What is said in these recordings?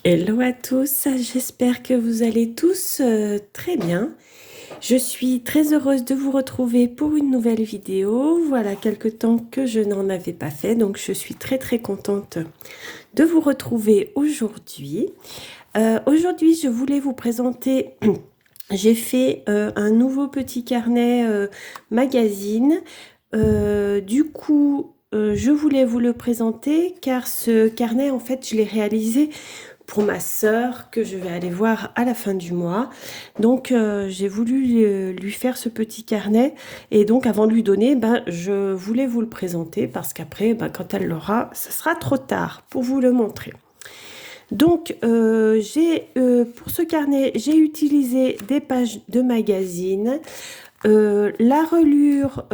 Hello à tous, j'espère que vous allez tous très bien. Je suis très heureuse de vous retrouver pour une nouvelle vidéo. Voilà quelque temps que je n'en avais pas fait, donc je suis très contente de vous retrouver aujourd'hui. Aujourd'hui, je voulais vous présenter, j'ai fait un nouveau petit carnet magazine. Je voulais vous le présenter car ce carnet, en fait, je l'ai réalisé pour ma sœur que je vais aller voir à la fin du mois. Donc, j'ai voulu lui faire ce petit carnet. Et donc, avant de lui donner, je voulais vous le présenter parce qu'après, quand elle l'aura, ce sera trop tard pour vous le montrer. Donc, pour ce carnet, j'ai utilisé des pages de magazine. La relure,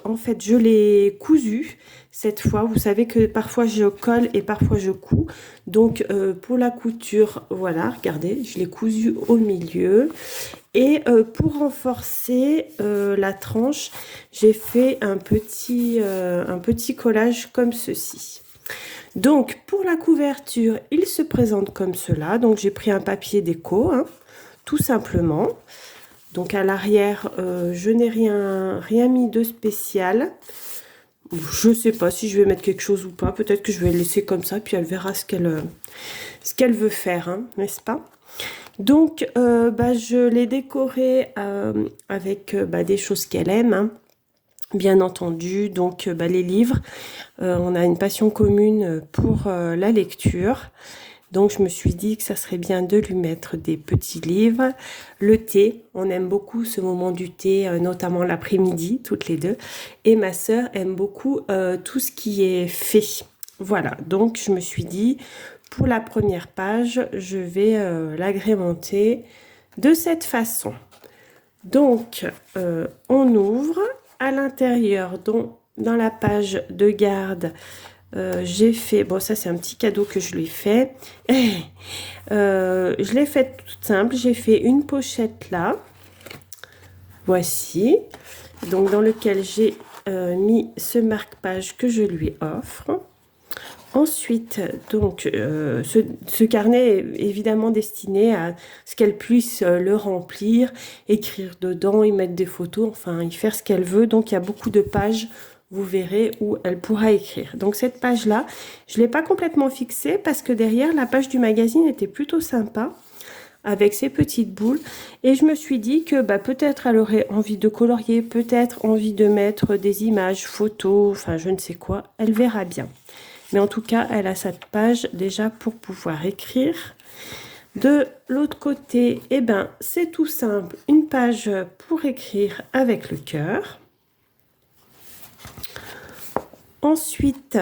en fait, je l'ai cousue cette fois. Vous savez que parfois je colle et parfois je couds. Donc, pour la couture, voilà, regardez, je l'ai cousue au milieu. Et pour renforcer la tranche, j'ai fait un petit collage comme ceci. Donc, pour la couverture, il se présente comme cela. Donc, j'ai pris un papier déco, hein, tout simplement. Donc, à l'arrière, je n'ai rien mis de spécial. Je ne sais pas si je vais mettre quelque chose ou pas. Peut-être que je vais le laisser comme ça, puis elle verra ce qu'elle veut faire, hein, n'est-ce pas? Donc, je l'ai décoré avec des choses qu'elle aime, hein, bien entendu. Donc, les livres. On a une passion commune pour la lecture. Donc, je me suis dit que ça serait bien de lui mettre des petits livres. Le thé, on aime beaucoup ce moment du thé, notamment l'après-midi, toutes les deux. Et ma sœur aime beaucoup tout ce qui est fait. Voilà, donc je me suis dit, pour la première page, je vais l'agrémenter de cette façon. Donc, on ouvre à l'intérieur, dans la page de garde, j'ai fait, bon ça c'est un petit cadeau que je lui ai fait, je l'ai fait toute simple, j'ai fait une pochette là, voici, donc dans lequel j'ai mis ce marque-page que je lui offre. Ensuite, donc, ce carnet est évidemment destiné à ce qu'elle puisse le remplir, écrire dedans, y mettre des photos, enfin y faire ce qu'elle veut. Donc il y a beaucoup de pages, vous verrez, où elle pourra écrire. Donc cette page-là, je ne l'ai pas complètement fixée parce que derrière, la page du magazine était plutôt sympa avec ses petites boules. Et je me suis dit que peut-être elle aurait envie de colorier, peut-être envie de mettre des images, photos, enfin je ne sais quoi. Elle verra bien. Mais en tout cas, elle a cette page déjà pour pouvoir écrire. De l'autre côté, c'est tout simple. Une page pour écrire avec le cœur. Ensuite,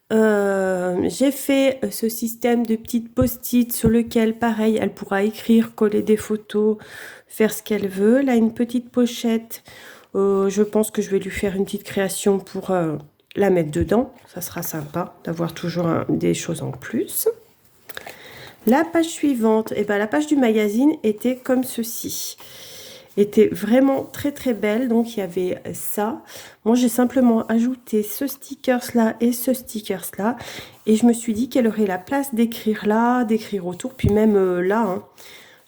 j'ai fait ce système de petites post-it sur lequel, pareil, elle pourra écrire, coller des photos, faire ce qu'elle veut. Là, une petite pochette. Je pense que je vais lui faire une petite création pour la mettre dedans. Ça sera sympa d'avoir toujours des choses en plus. La page suivante, la page du magazine était comme ceci. Était vraiment très belle. Donc il y avait ça. Moi j'ai simplement ajouté ce stickers là et ce stickers là. Et je me suis dit qu'elle aurait la place d'écrire là, d'écrire autour, puis même là, hein,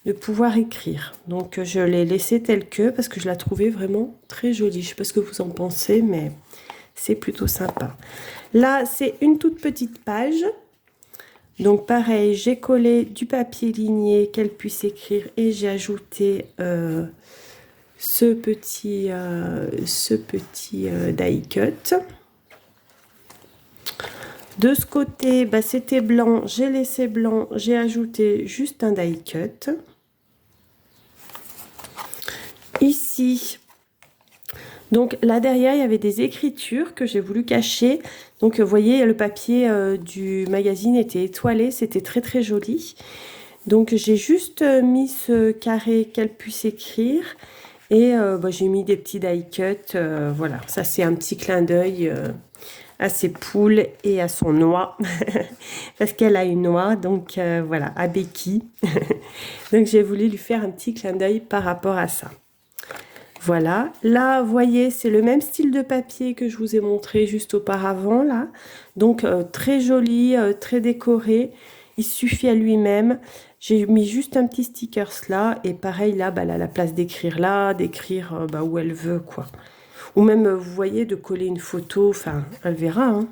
de pouvoir écrire. Donc je l'ai laissé tel que parce que je la trouvais vraiment très jolie. Je sais pas ce que vous en pensez, mais c'est plutôt sympa. Là, c'est une toute petite page. Donc pareil, j'ai collé du papier ligné qu'elle puisse écrire et j'ai ajouté ce petit die cut. De ce côté, c'était blanc, j'ai laissé blanc, j'ai ajouté juste un die cut. Ici, donc là derrière, il y avait des écritures que j'ai voulu cacher. Donc vous voyez, le papier du magazine était étoilé, c'était très joli. Donc j'ai juste mis ce carré qu'elle puisse écrire. Et j'ai mis des petits die cut. Voilà, ça c'est un petit clin d'œil à ses poules et à son oie. Parce qu'elle a une oie, donc voilà, à Becky. Donc j'ai voulu lui faire un petit clin d'œil par rapport à ça. Voilà, là, vous voyez, c'est le même style de papier que je vous ai montré juste auparavant, là. Donc, très joli, très décoré. il suffit à lui-même. J'ai mis juste un petit stickers là, et pareil là, bah, elle a la place d'écrire là, d'écrire bah, où elle veut, quoi. Ou même, vous voyez, de coller une photo, enfin, elle verra, hein.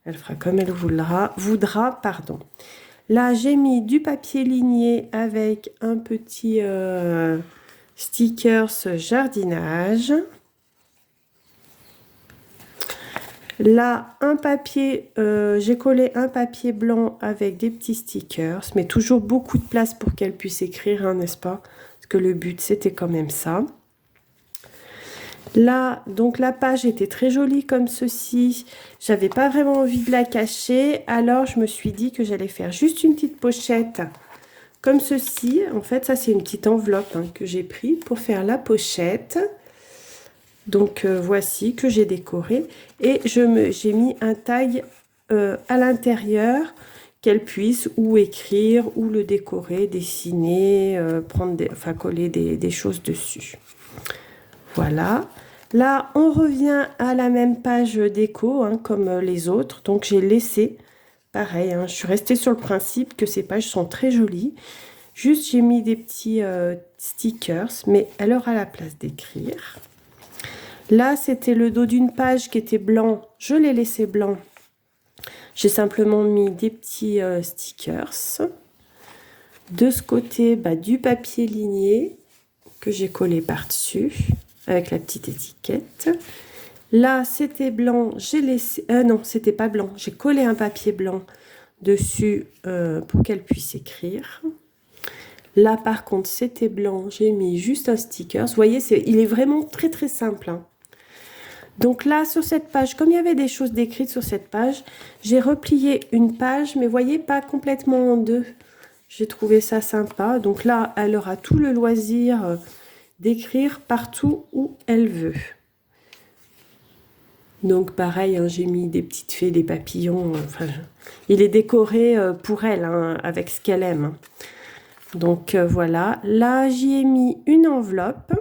Elle fera comme elle voudra, pardon. Là, j'ai mis du papier ligné avec un petit stickers jardinage. Là, un papier, j'ai collé un papier blanc avec des petits stickers, mais toujours beaucoup de place pour qu'elle puisse écrire, hein, n'est-ce pas? Parce que le but, c'était quand même ça. Là, donc la page était très jolie comme ceci. J'avais pas vraiment envie de la cacher, alors je me suis dit que j'allais faire juste une petite pochette comme ceci. En fait, ça c'est une petite enveloppe, hein, que j'ai pris pour faire la pochette. Donc voici que j'ai décoré et j'ai mis un tag à l'intérieur qu'elle puisse ou écrire ou le décorer, dessiner, enfin coller des choses dessus. Voilà. Là, on revient à la même page déco, hein, comme les autres. Donc, j'ai laissé, pareil, hein, je suis restée sur le principe que ces pages sont très jolies. Juste, j'ai mis des petits stickers, mais elle aura la place d'écrire. Là, c'était le dos d'une page qui était blanc. Je l'ai laissé blanc. J'ai simplement mis des petits stickers. De ce côté, bah, du papier ligné que j'ai collé par-dessus avec la petite étiquette. Là, c'était blanc, j'ai laissé... non, c'était pas blanc. J'ai collé un papier blanc dessus pour qu'elle puisse écrire. Là, par contre, c'était blanc. J'ai mis juste un sticker. Vous voyez, il est vraiment très, très simple, hein. Donc là, sur cette page, comme il y avait des choses décrites sur cette page, j'ai replié une page, mais vous voyez, pas complètement en deux. J'ai trouvé ça sympa. Donc là, elle aura tout le loisir d'écrire partout où elle veut. Donc pareil, hein, j'ai mis des petites fées, des papillons. Enfin, il est décoré pour elle, hein, avec ce qu'elle aime. Donc voilà. Là, j'y ai mis une enveloppe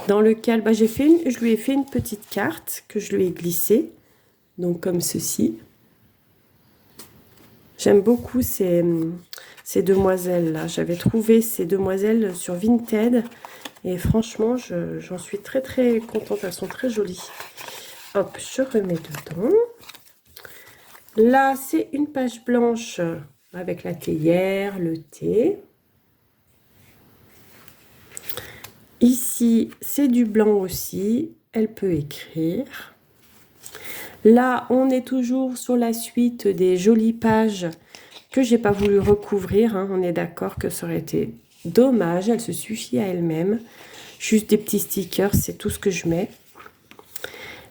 dans lequel bah, je lui ai fait une petite carte que je lui ai glissée. Donc comme ceci. J'aime beaucoup ces demoiselles-là. J'avais trouvé ces demoiselles sur Vinted. Et franchement, j'en suis très très contente. Elles sont très jolies. Hop, je remets dedans. Là, c'est une page blanche avec la théière, le thé. Ici, c'est du blanc aussi. Elle peut écrire. Là, on est toujours sur la suite des jolies pages que j'ai pas voulu recouvrir, hein. On est d'accord que ça aurait été dommage. Elle se suffit à elle-même. Juste des petits stickers, c'est tout ce que je mets.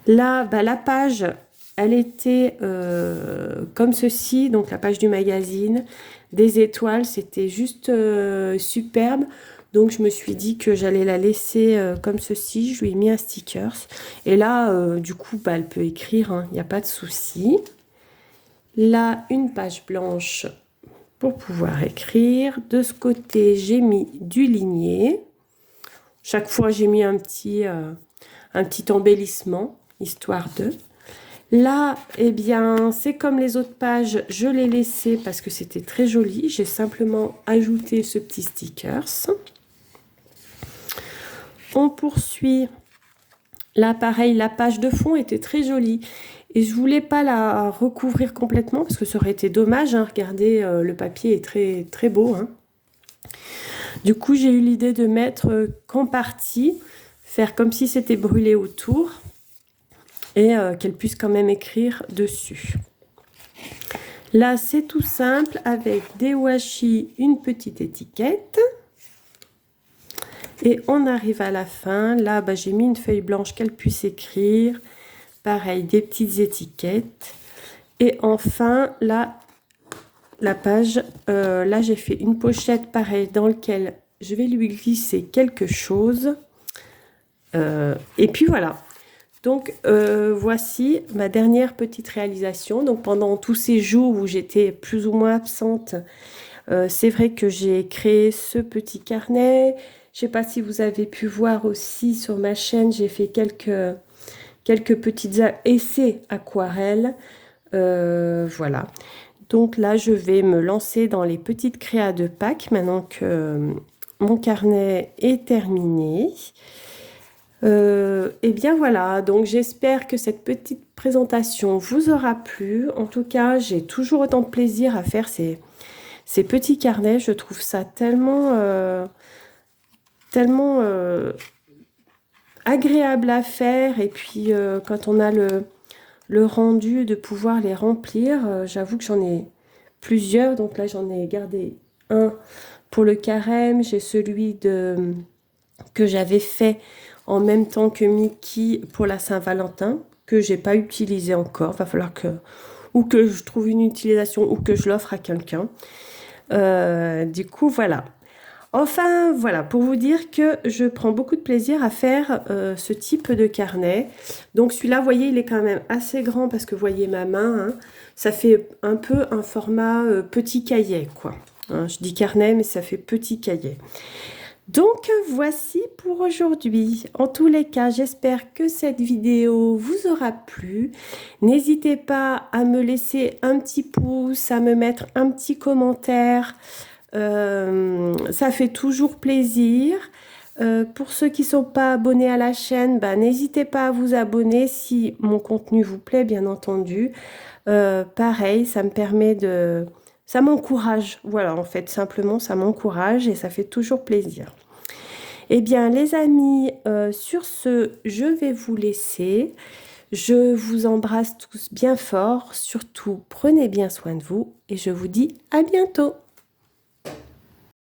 Là, bah, la page, elle était comme ceci. Donc, la page du magazine. Des étoiles, c'était juste superbe. Donc, je me suis dit que j'allais la laisser comme ceci. Je lui ai mis un sticker. Et là, du coup, bah, elle peut écrire, hein. Il n'y a pas de souci. Là, une page blanche pour pouvoir écrire. De ce côté, j'ai mis du ligné. Chaque fois, j'ai mis un petit embellissement, histoire de... Là, eh bien, c'est comme les autres pages, je l'ai laissé parce que c'était très joli. J'ai simplement ajouté ce petit stickers. On poursuit. Là, pareil, la page de fond était très jolie. Et je voulais pas la recouvrir complètement parce que ça aurait été dommage, hein. Regardez, le papier est très, très beau, hein. Du coup, j'ai eu l'idée de mettre qu'en partie, faire comme si c'était brûlé autour et qu'elle puisse quand même écrire dessus. Là, c'est tout simple avec des washi, une petite étiquette. Et on arrive à la fin. Là, bah, j'ai mis une feuille blanche qu'elle puisse écrire. Pareil, des petites étiquettes. Et enfin, là, la page, là, j'ai fait une pochette pareil dans laquelle je vais lui glisser quelque chose. Et puis voilà. Donc, voici ma dernière petite réalisation. Donc, pendant tous ces jours où j'étais plus ou moins absente, c'est vrai que j'ai créé ce petit carnet. Je ne sais pas si vous avez pu voir aussi sur ma chaîne, j'ai fait quelques petits essais aquarelles. Voilà. Donc là, je vais me lancer dans les petites créas de Pâques maintenant que mon carnet est terminé. Et bien voilà, donc j'espère que cette petite présentation vous aura plu. En tout cas, j'ai toujours autant de plaisir à faire ces petits carnets. Je trouve ça tellement agréable à faire. Et puis quand on a le rendu de pouvoir les remplir, j'avoue que j'en ai plusieurs. Donc là, j'en ai gardé un pour le carême. J'ai celui que j'avais fait en même temps que Mickey pour la Saint-Valentin, que j'ai pas utilisé encore. Va falloir ou que je trouve une utilisation ou que je l'offre à quelqu'un. Du coup, voilà. Enfin, voilà, pour vous dire que je prends beaucoup de plaisir à faire ce type de carnet. Donc celui-là, vous voyez, il est quand même assez grand parce que vous voyez ma main, hein. Ça fait un peu un format petit cahier, quoi. Hein, je dis carnet, mais ça fait petit cahier. Donc voici pour aujourd'hui. En tous les cas, j'espère que cette vidéo vous aura plu. N'hésitez pas à me laisser un petit pouce, à me mettre un petit commentaire. Ça fait toujours plaisir. Pour ceux qui ne sont pas abonnés à la chaîne, n'hésitez pas à vous abonner si mon contenu vous plaît, bien entendu. Pareil, ça me permet de... Ça m'encourage, voilà, en fait, simplement, ça m'encourage et ça fait toujours plaisir. Eh bien, les amis, sur ce, je vais vous laisser. Je vous embrasse tous bien fort. Surtout, prenez bien soin de vous et je vous dis à bientôt.